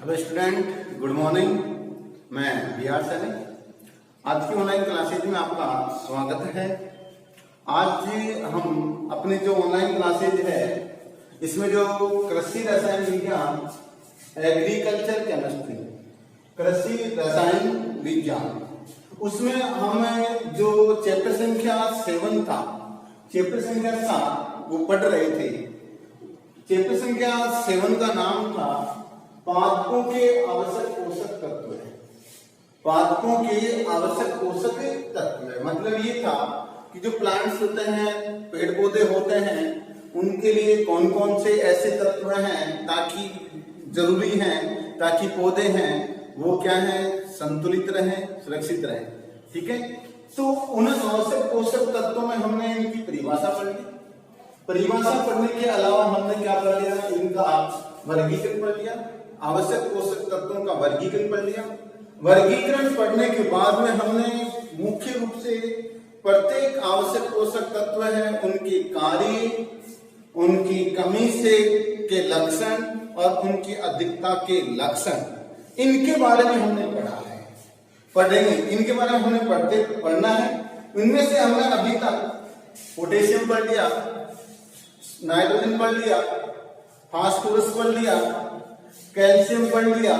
Hello student, good morning. मैं BR Saini. आज की ऑनलाइन क्लासेज में आपका स्वागत है। आज हम अपने जो ऑनलाइन क्लासेज है इसमें जो कृषि रसायन विज्ञान, एग्रीकल्चर केमिस्ट्री, कृषि रसायन विज्ञान, उसमें हम जो चैप्टर संख्या 7 था, चैप्टर संख्या 7 वो पढ़ रहे थे। चैप्टर संख्या 7 का नाम था पादपों के आवश्यक पोषक तत्व। पादपों के आवश्यक पोषक तत्व मतलब ये था कि जो प्लांट्स होते हैं, पेड़ पौधे होते हैं, उनके लिए कौन कौन से ऐसे तत्व हैं ताकि जरूरी हैं ताकि पौधे हैं वो क्या है, संतुलित रहें, सुरक्षित रहें। ठीक है, तो उन आवश्यक पोषक तत्वों में हमने इनकी परिभाषा पढ़ ली। परिभाषा पढ़ने के अलावा हमने क्या पढ़ लिया, इनका वर्गीकरण पढ़ लिया, आवश्यक पोषक तत्वों का वर्गीकरण पढ़ लिया। वर्गीकरण पढ़ने के बाद में हमने मुख्य रूप से प्रत्येक आवश्यक पोषक तत्व है उनके कार्य, उनकी कमी से के लक्षण और उनकी अधिकता के लक्षण, इनके बारे में हमने पढ़ा है, पढ़ेंगे। इनके बारे में हमने पढ़ना है। इनमें से हमने अभी तक पोटेशियम पढ़ लिया, नाइट्रोजन पढ़ लिया, फास्फोरस पढ़ लिया, कैल्शियम पढ़ लिया।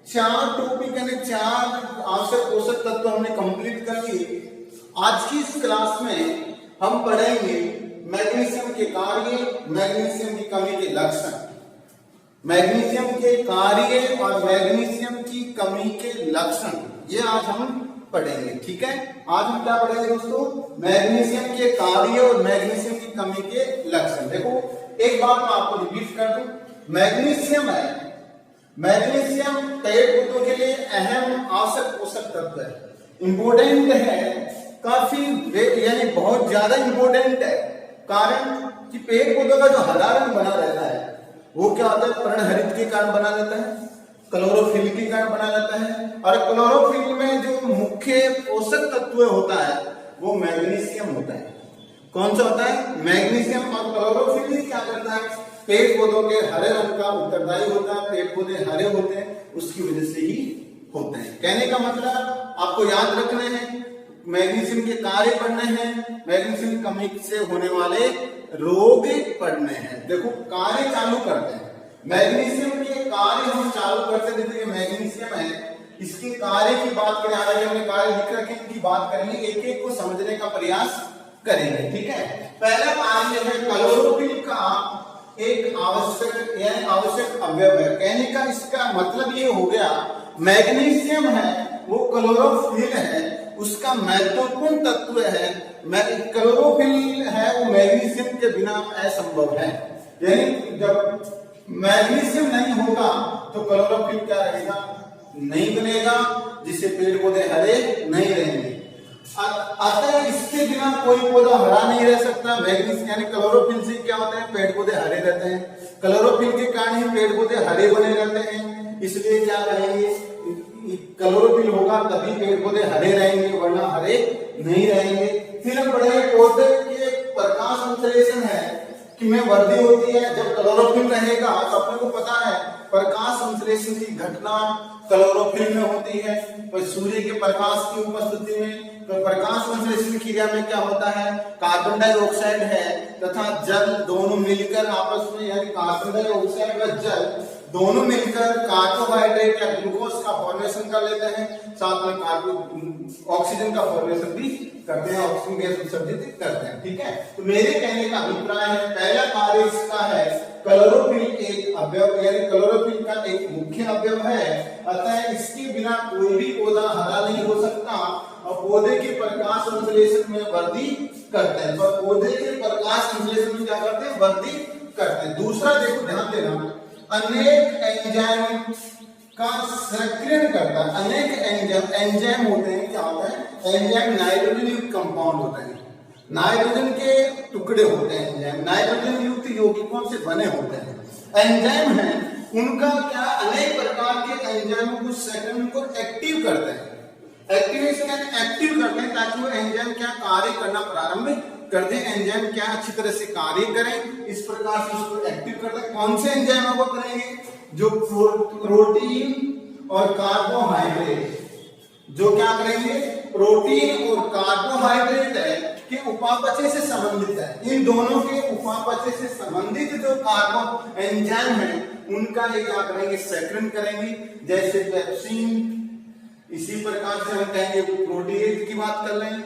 4 टॉपिक यानी 4 आवश्यक पोषक तत्व हमने कंप्लीट कर लिए। आज की इस क्लास में हम पढ़ेंगे मैग्नीशियम के कार्य, मैग्नीशियम की कमी के लक्षण, मैग्नीशियम के कार्य और मैग्नीशियम की कमी के लक्षण, ये आज हम पढ़ेंगे। ठीक है, आज हम क्या पढ़ेंगे दोस्तों, मैग्नीशियम के कार्य और मैग्नीशियम की कमी के लक्षण। देखो एक बात मैं आपको रिपीट कर दूं, मैग्नीशियम है, मैग्नीशियम पेड़ पौधों के लिए अहम आवश्यक पोषक तत्व है, इंपोर्टेंट है, काफी यानी बहुत ज्यादा इंपोर्टेंट है। कारण कि पेड़ पौधों का जो हरा रंग बना रहता है वो क्या होता है, पर्णहरित के कारण बना रहता है, क्लोरोफिल के कारण बना रहता है। और क्लोरोफिल में जो मुख्य पोषक तत्व होता है वो मैग्नीशियम होता है। कौन सा होता है, मैग्नीशियम। और क्लोरोफिल ही क्या करता है, पेड़ पौधों के हरे रंग का उत्तरदायी होता है। पेड़ पौधे हरे होते हैं उसकी वजह से ही होते हैं। कहने का मतलब आपको याद रखना है, मैग्नीशियम के कार्य पढ़ने हैं, मैग्नीशियम की कमी से होने वाले रोग पढ़ने हैं। देखो कार्य चालू करते हैं, मैग्नीशियम के कार्य हम चालू करते हैं। देखिए मैग्नीशियम है, इसके कार्य की बात करें, हालांकि हमने कार्य लिख रखे, इनकी बात करेंगे, एक एक को समझने का प्रयास करेंगे। ठीक है, पहला कार्य है क्लोरोफिल का एक आवश्यक अवयव है। कहने का इसका मतलब ये हो गया, मैग्नीशियम है वो क्लोरोफिल है, उसका महत्वपूर्ण तत्व है। क्लोरोफिल है वो मैग्नीशियम के बिना असंभव है। यानी जब मैग्नीशियम नहीं होगा तो क्लोरोफिल क्या रहेगा, नहीं बनेगा, जिससे पेड़ पौधे हरे नहीं रहेंगे। अतः इसके बिना कोई पौधा हरा नहीं रह सकता। मैग्नीशियम यानी क्लोरोफिल से क्या होता है, पेड़ पौधे हरे रहते हैं। क्लोरोफिल के कारण ही पेड़ पौधे हरे बने रहते हैं। इसलिए क्या करेंगे, क्लोरोफिल होगा तभी पेड़ पौधे हरे रहेंगे, वरना हरे नहीं रहेंगे। फिर हम पढ़ेंगे पौधे के प्रकाश संश्लेषण है कि में वृद्धि होती है जब क्लोरोफिल रहेगा। तो अपने को पता है प्रकाश संश्लेषण की घटना क्लोरोफिल में होती है। तो सूर्य के प्रकाश की उपस्थिति में तो प्रकाश संश्लेषण क्रिया में क्या होता है, कार्बन डाइऑक्साइड है तथा जल दोनों मिलकर आपस में, यानी कार्बन डाइऑक्साइड व जल दोनों मिलकर कार्बोहाइड्रेट या ग्लूकोज का फॉर्मेशन कर लेते हैं, साथ में ऑक्सीजन का फॉर्मेशन भी करते हैं, ऑक्सीजन गैस उत्सर्जित करते हैं। ठीक है, तो मेरे कहने का अभिप्राय है, पहला कार्य इसका है क्लोरोफिल एक अवयव, यानी क्लोरोफिल का एक मुख्य अवयव है। अतः इसके बिना कोई भी पौधा हरा नहीं हो सकता और पौधे के प्रकाश संश्लेषण में वृद्धि करते हैं। तो पौधे के प्रकाश संश्लेषण में क्या करते हैं, वृद्धि करते हैं। दूसरा देखो, ध्यान देना, अनेक एंजाइम का सक्रियण करता है। अनेक एंजाइम होते हैं, क्या होता है, एंजाइम नाइट्रोजन युक्त कंपाउंड होते हैं, नाइट्रोजन के टुकड़े होते हैं। एंजाइम नाइट्रोजन युक्त यौगिकों से बने होते हैं। एंजाइम है उनका क्या, अनेक प्रकार के एंजाइम को सेकंड को एक्टिव करते हैं, एक्टिवेशन एक्टिव करते हैं ताकि वो एंजाइम क्या कार्य करना प्रारंभ कर दें, एंजाइम क्या अच्छी तरह से कार्य करें। इस प्रकार से उसको एक्टिव करते हैं। कौन से एंजाइम को करेंगे, जो प्रोटीन और कार्बोहाइड्रेट, जो क्या करेंगे, प्रोटीन और कार्बोहाइड्रेट है कि उपापचय से संबंधित है, इन दोनों के उपापचय से संबंधित जो कार्बो एंजाइम है उनका ये क्या करेंगे, सेक्रेशन करेंगे, जैसे पेप्सिन। इसी प्रकार से हम कहेंगे प्रोटीएज की बात कर लें,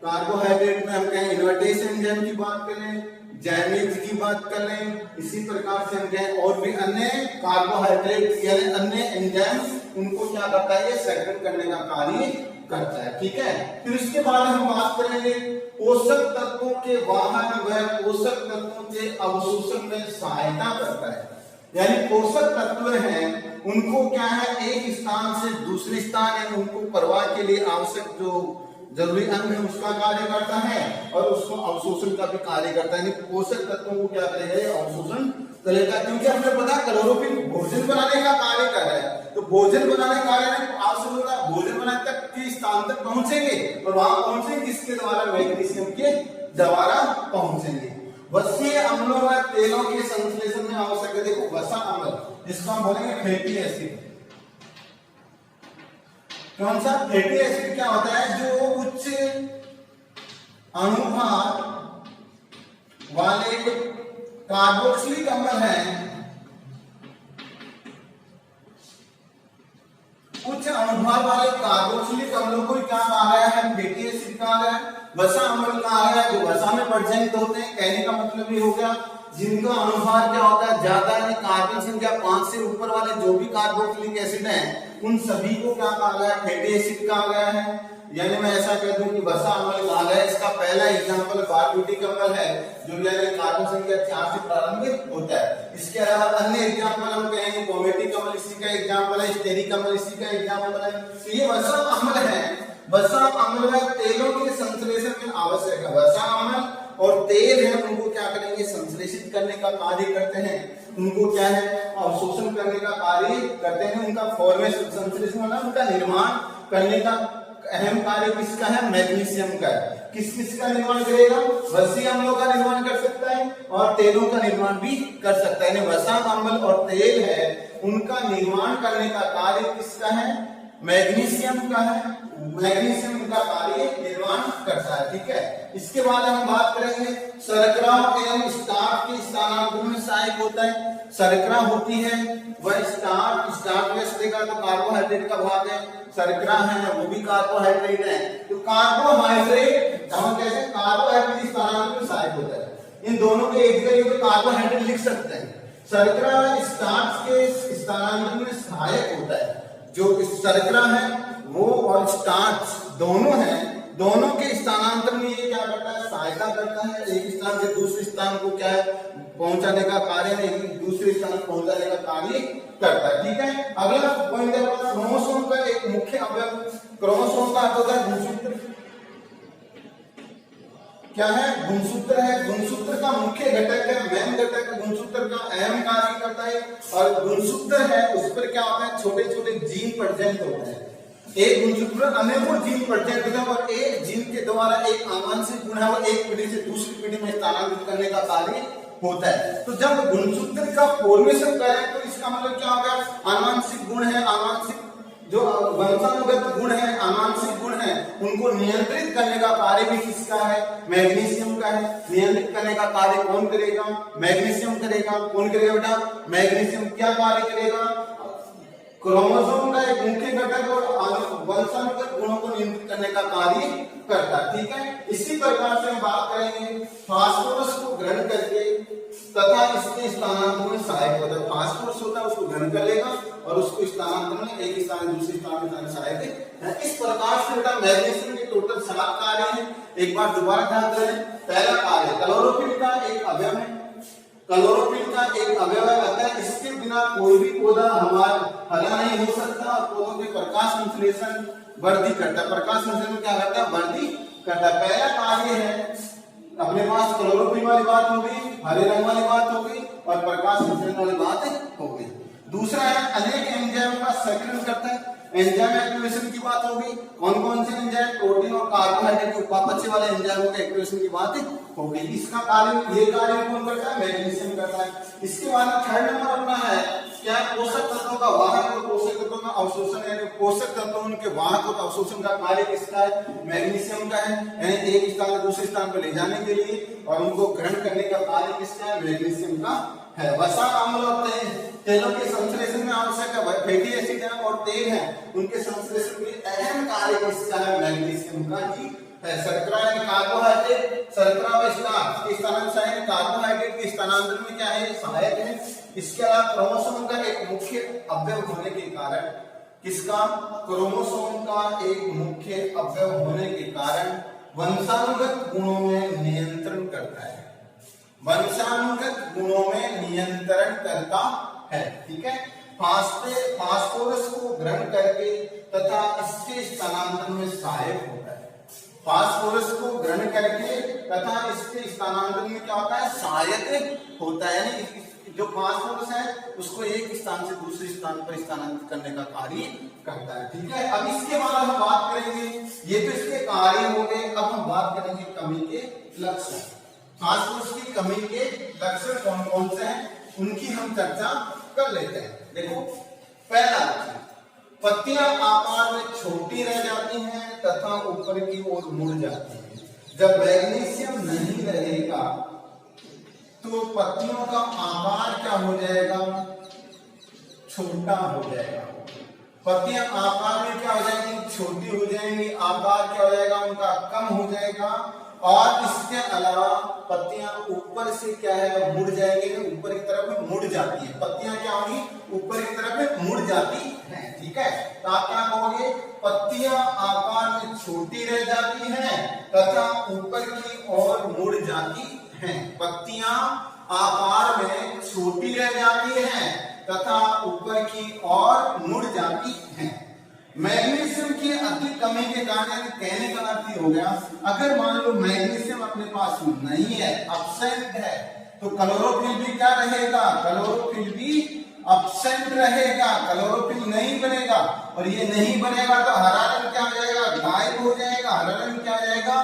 कार्बोहाइड्रेट में हम कहें इन्वर्टेज एंजाइम की बात कर लें, जैमेज की बात कर लें। इसी प्रकार से हम कहें और भी अन्य कार्बोहाइड्रेट यानी अन्य एंजाइम, उनको क्या करता है, ये सेक्रेट करने का कार्य करता है। ठीक है, फिर इसके बाद हम बात करेंगे पोषक तत्वों के वाहन व पोषक तत्वों के अवशोषण में सहायता करता है। यानी पोषक तत्व हैं उनको क्या है, एक स्थान से दूसरे स्थान यानी उनको प्रवाह के लिए आवश्यक जो जरूरी अंग है उसका कार्य करता है और उसको अवशोषण का भी कार्य करता है। पोषक तत्वों को क्या करेगा, अवशोषण करेगा, क्योंकि हमें पता क्लोरोफिल भोजन बनाने का कार्य कर रहा है। तो भोजन बनाने का कार्य में आवश्यक होगा, भोजन बनाने तक के स्थान तक पहुंचेंगे और वहां पहुंचेंगे किसके द्वारा, मैग्नीशियम के द्वारा पहुंचेंगे। वसीय अम्लों व तेलों के संश्लेषण में आवश्यक है, देखो वसा अम्ल जिसको हम बोलेंगे फैटी एसिड। कौन सा फैटी एसिड क्या होता है, जो उच्च अणुभार वाले कार्बोक्सिलिक अम्ल हैं, उच्च अणुभार वाले कार्बोक्सिलिक अम्लों को क्या कहा गया है, फैटी एसिड कहा गया है। वसा अम्ल कहा गया जो वसा में परिवर्तित होते हैं, कहने का मतलब ये हो गया जिनका अनुभार क्या होता है, ज्यादा है, कार्बन संख्या 5 से ऊपर वाले जो भी कार्बोक्सिलिक एसिड हैं उन सभी को क्या कहा गया, फैटी एसिड कहा गया है। यानी मैं ऐसा कह दूं कि वसा अम्ल कहा गया। इसका पहला एग्जांपल बारब्यूटिक अम्ल है जो यानी कार्बन संख्या 4 से प्रारंभ होता है। इसके अलावा अन्य एग्जांपल हम कहेंगे पोमेटिक अम्ल इसी का एग्जांपल है, स्टेरिक अम्ल इसी का एग्जांपल है। तो ये वसा अम्ल है। वसा अम्ल तेलों के संश्लेषण में आवश्यक है। वसा अम्ल और तेल है उनको क्या करेंगे, संश्लेषित करने का कार्य करते हैं, उनको क्या है अवशोषण करने का कार्य करते हैं। उनका फॉर्मेशन संश्लेषण होना, उनका निर्माण करने का अहम कार्य किसका है, मैग्नीशियम का है। किस किस का निर्माण करेगा, वसीय अम्लों का निर्माण कर सकता है और तेलों का निर्माण भी कर सकता है। वसा अम्ल और तेल है उनका निर्माण करने का कार्य किसका है, मैग्नीशियम का है। मैग्नीशियम का कार्य निर्माण करता है। ठीक है, इसके बाद हम बात करेंगे शर्करा एवं स्टार्च के स्थानांतरण में सहायक होता है। शर्करा होती है वह स्टार्च में देखा तो कार्बोहाइड्रेट का भाग है, शर्करा है वो भी कार्बोहाइड्रेट है। तो कार्बोहाइड्रेट हम कैसे कार्बोहाइड्रेट स्थानांतरण में सहायक होता है। इन दोनों के एक जगह कार्बोहाइड्रेट लिख सकते हैं। शर्करा स्टार्च के स्थानांतरण में सहायक होता है। जो शर्करा है वो और स्टार्च दोनों हैं, दोनों के स्थानांतरण में ये क्या करता है, सहायता करता है। एक स्थान से दूसरे स्थान को क्या है पहुंचाने का कार्य नहीं, दूसरे स्थान पहुंचाने का कार्य करता है। ठीक है, अगला पॉइंट है क्रोमोसोम का एक मुख्य अवयव। क्रोमोसोम का अर्थ होता है गुणसूत्र। क्या है, गुणसूत्र है। गुणसूत्र का मुख्य घटक है, मेन घटक गुणसूत्र का अहम कार्य करता है। और गुणसूत्र है उस पर क्या होता है, छोटे छोटे जीन प्रेजेंट होते हैं। एक गुणसूत्र अनेकों जीन प्रेजेंट होते हैं और एक जीन के द्वारा एक आनुवंशिक गुण है वो एक पीढ़ी से दूसरी पीढ़ी में स्थानांतरित करने का कार्य होता है। तो जब गुणसूत्र का फॉर्मेशन करें तो इसका मतलब क्या होगा, आनुवंशिक गुण है, आनुवंशिक जो वंशानुगत गुण है, आनुवंशिक गुण है, उनको नियंत्रित करने का कार्य भी किसका है, मैग्नीशियम का है। नियंत्रित करने का कार्य कौन करेगा, मैग्नीशियम करेगा। कौन करेगा बेटा, मैग्नीशियम। क्या कार्य करेगा, क्रोमोसोम का एक मुख्य घटक और वंशानुगत गुणों को नियंत्रित करने का कार्य करता है। ठीक है, इसी प्रकार से हम बात करेंगे फास्फोरस को ग्रहण करके तथा इसके स्थानांतरण में सहायक होता है। फास्फोरस होता है उसको ग्रहण कर लेगा और उसको स्थानांतरण में एक स्थान से दूसरे स्थान में सहायक है। इस प्रकार से बेटा मैग्नीशियम के टोटल 7 कार्य हैं। एक बार दोबारा ध्यान दें। पहला कार्य क्लोरोफिल का एक अवयव है, क्लोरोफिल का एक अवयव है। इसके बिना कोई भी पौधा हमारा हरा नहीं हो सकता। पौधों के प्रकाश संश्लेषण वृद्धि करता है। प्रकाश संश्लेषण क्या करता है, वृद्धि करता है। पहला कार्य है अपने पास क्लोरोफिल वाली बात हो गई, हरे रंग वाली बात हो गई और प्रकाश संश्लेषण वाली बात हो गई। दूसरा है अनेक एंजाइम का सक्रियण करता है। एंजाइम एक्टिवेशन की बात होगी। कौन कौन से एंजाइम, प्रोटीन और कार्बोहाइड्रेट के उपापचय वाले एंजाइमों के एक्टिवेशन की बात हो गई। इसका कार्य ये कार्य कौन करता है, मैग्नीशियम करता है। इसके बाद थर्ड नंबर अपना है क्या पोषक तत्वों का वाहक और पोषक तत्वों का अवशोषण, यानी पोषक तत्वों उनके वाहक और अवशोषण का कार्य किसका है? मैग्नीशियम का है, यानी एक स्थान से दूसरे स्थान पर ले जाने के लिए, और उनको ग्रहण करने का कार्य किसका है? मैग्नीशियम का है। वसा, अम्ल और तेलों के संश्लेषण में आवश्यक है, फैटी एसिड है और तेल है, उनके संश्लेषण में अहम कार्य किसका है? मैग्नीशियम का ही है। शर्करा यानी कार्बोहाइड्रेट, शर्करा व स्टार्च के स्थानांतरण, कार्बोहाइड्रेट के स्थानांतरण में क्या है? सहायक है। इसके अलावा क्रोमोसोम का एक मुख्य अवयव होने के कारण, किसका? क्रोमोसोम का एक मुख्य अवयव होने के कारण वंशानुगत गुणों में नियंत्रण करता है, वंशानुगत गुणों में नियंत्रण करता है। ठीक है, फास्फोरस को ग्रहण करके तथा इसके स्थानांतरण में सहायक होता है। फास्फोरस को ग्रहण करके तथा इसके स्थानांतरण में क्या होता है? सहायक होता है, यानी जो फास्फोरस है उसको एक स्थान से दूसरे स्थान पर स्थानांतरित करने का कार्य करता है। ठीक है, अब इसके बाद हम बात करेंगे, ये तो इसके कार्य हो गए, अब हम बात करेंगे कमी के लक्षण। फास्फोरस की कमी के लक्षण कौन कौन से हैं उनकी हम चर्चा कर लेते हैं। देखो, पहला लक्षण, पत्तियां आकार में छोटी रह जाती हैं तथा ऊपर की ओर मुड़ जाती हैं। जब मैग्नीशियम नहीं रहेगा तो पत्तियों का आकार क्या हो जाएगा? छोटा हो जाएगा। पत्तियां आकार में क्या हो जाएंगी? छोटी हो जाएंगी, आकार क्या हो जाएगा? उनका कम हो जाएगा। और इसके अलावा पत्तियां ऊपर से क्या है? मुड़ जाएंगे, ऊपर की तरफ मुड़ जाती है। पत्तियां क्या होंगी? ऊपर की तरफ मुड़ जाती हैं। ठीक है, तो आप क्या कहोगे? पत्तियां आकार में छोटी रह जाती हैं तथा ऊपर की ओर मुड़ जाती हैं। पत्तियां आकार में छोटी रह जाती हैं तथा ऊपर की ओर मुड़ जाती हैं। मैग्नीशियम की अधिक कमी के कारण कहने का अर्थ ये हो गया, अगर मान लो मैग्नीशियम अपने पास नहीं है, एब्सेंट है, तो क्लोरोफिल भी क्या रहेगा? क्लोरोफिल भी एब्सेंट रहेगा, क्लोरोफिल नहीं बनेगा। और ये नहीं बनेगा तो हरा रंग क्या हो जाएगा? गायब हो जाएगा। हरा रंग क्या हो जाएगा?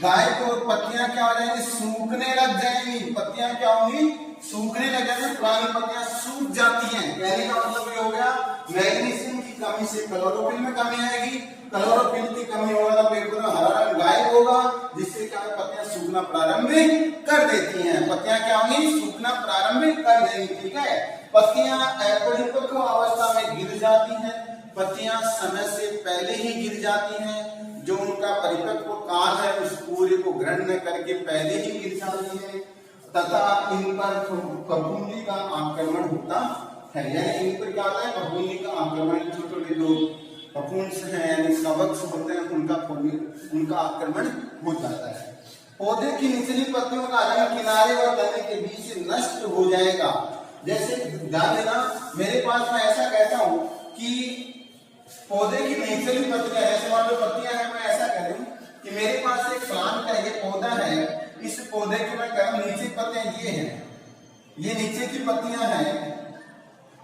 गायब। और पत्तियां क्या हो जाएंगी? सूखने लग जाएंगी। पत्तियां क्या होंगी? सूखने लग जाएंगी, पुरानी पत्तियां सूख जाती हैं। कहने का मतलब ये हो गया, मैग्नीशियम की कमी से क्लोरोफिल में कमी आएगी, क्लोरोफिल की कमी होगा तो पेड़ पौधा हरा रंग गायब होगा, जिससे क्या है? पत्तियां सूखना प्रारंभ कर देती हैं। पत्तियां क्या होंगी? सूखना प्रारंभ कर देंगी। ठीक है, पत्तियां अपरिपक्व अवस्था में गिर जाती हैं। पत्तियां समय से पहले ही गिर जाती हैं, जो उनका परिपक्व काल है उस पूरे को ग्रहण न करके पहले ही गिर जाती है तथा इन पर फफूंदी का आक्रमण होता है। यानी इन पर क्या होता है? फफूंदी का आक्रमण, छोटे छोटे जो फफूंद हैं यानी कवच होते हैं उनका आक्रमण हो जाता है। पौधे की निचली पत्तियों का रंग किनारे और तने के बीच नष्ट हो जाएगा। जैसे ध्यान देना, मेरे पास मैं ऐसा कहता हूं कि पौधे की निचली पत्तियां, ऐसे मान लो पत्तियां हैं, मैं ऐसा कह दूं कि मेरे पास एक प्लांट है, ये पौधा है, इस पौधे की मैं कह रहा हूं नीचे पत्तियां ये हैं, ये नीचे की पत्तियां हैं।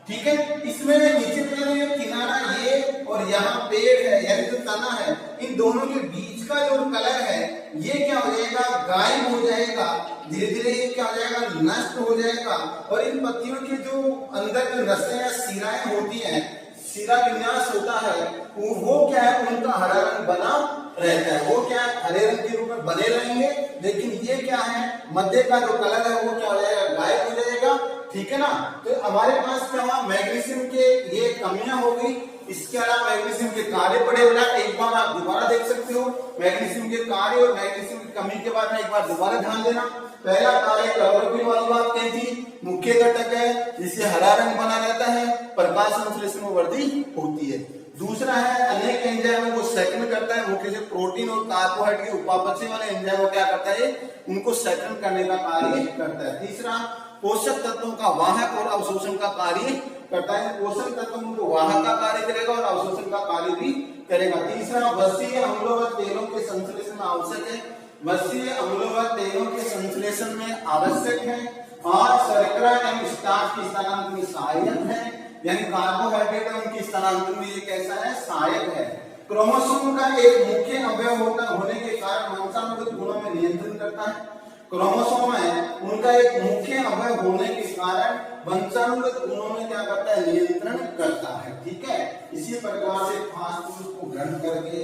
ठीक है, इसमें नीचे ये किनारा ये और यहाँ पेड़ है यानी जो तना है, इन दोनों के बीच का जो कलर है ये क्या हो जाएगा? गायब हो जाएगा। धीरे धीरे ये क्या हो जाएगा? नष्ट हो जाएगा। और इन पत्तियों के जो अंदर जो रसें या सिराएं होती हैं, सिरा विन्यास होता है, वो क्या है? उनका हरा रंग बना रहता है। वो क्या है? हरे रंग के रूप में बने रहेंगे, लेकिन ये क्या है? मध्य का जो कलर है वो क्या हो जाएगा? गायब हो जाएगा। ठीक है ना, तो हमारे पास क्या हुआ? मैग्नीशियम के ये कमियां हो गई। इसके अलावा मैग्नीशियम के कार्य पड़े हुए, एक बार आप दोबारा देख सकते हो। मैग्नीशियम के कार्य और मैग्नीशियम की कमी के बारे में एक बार दोबारा ध्यान देना। पहला कार्य क्लोरोफिल वाली बात कही थी, मुख्य घटक है जिससे हरा रंग बना रहता है, प्रकाश संश्लेषण में वृद्धि होती है। दूसरा है अनेक एंजाइमों को सेकंड करता है, मुख्य से प्रोटीन और कार्बोहाइड्रेट के उपापचय वाले एंजाइम को क्या करता है? उनको सेकंड करने का कार्य करता है। तीसरा पोषक तत्वों का वाहक और अवशोषण का कार्य करता है। पोषक तत्वों को वाहक का कार्य करेगा और अवशोषण का कार्य भी करेगा। तीसरा वसीय अम्लों व तेलों के संश्लेषण में आवश्यक है, वसीय अम्लों व तेलों के संश्लेषण में आवश्यक है। और शर्करा एवं स्टार्च की स्थानांतरण में सहायक है, यानी कार्बोहाइड्रेट उनकी स्थानांतरण में ये कैसा है? सहायक है। क्रोमोसोम का एक मुख्य अवयव होने के कारण वंशानुगत गुणों में नियंत्रण करता है। क्रोमोसोम है उनका एक मुख्य अवयव होने के कारण वंशानुगत गुणों में क्या करता है, नियंत्रण करता है। ठीक है, इसी प्रकार से फास्ट फूड को ग्रहण करके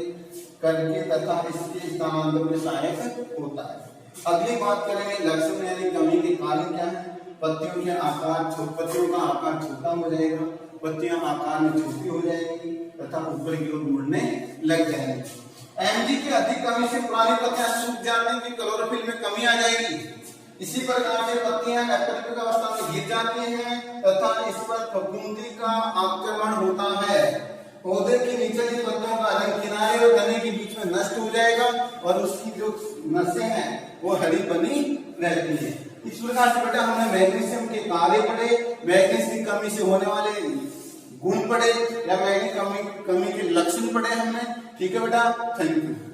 तथा इसके स्थानांतरण में सहायक होता है। अगली बात करेंगे लक्षण यानी कमी के कारण क्या है। पत्तियों का आकार छोटा हो जाएगा, पत्तियां आकार में छोटी हो जाएंगी तथा ऊपर की ओर मुड़ने लग जाएंगी। एमजी की अधिक कमी से पुरानी पत्तियां सूख जाएंगी, क्लोरोफिल में कमी आ जाएगी। इसी प्रकार से पत्तियां अपरिपक्व अवस्था में गिर जाती हैं तथा इस पर फफूंदी का आक्रमण होता है। पौधे की निचली पत्तियों का रंग किनारे और तने के बीच में नष्ट हो जाएगा और उसकी जो नसें हैं वो हरी बनी रहती है। इस प्रकार से बेटा हमने मैग्नीशियम के कार्य पढ़े, मैग्नीशियम की कमी से होने वाले गुण पढ़े या मैग्नीशियम कमी के लक्षण पढ़े हमने। ठीक है बेटा, थैंक यू।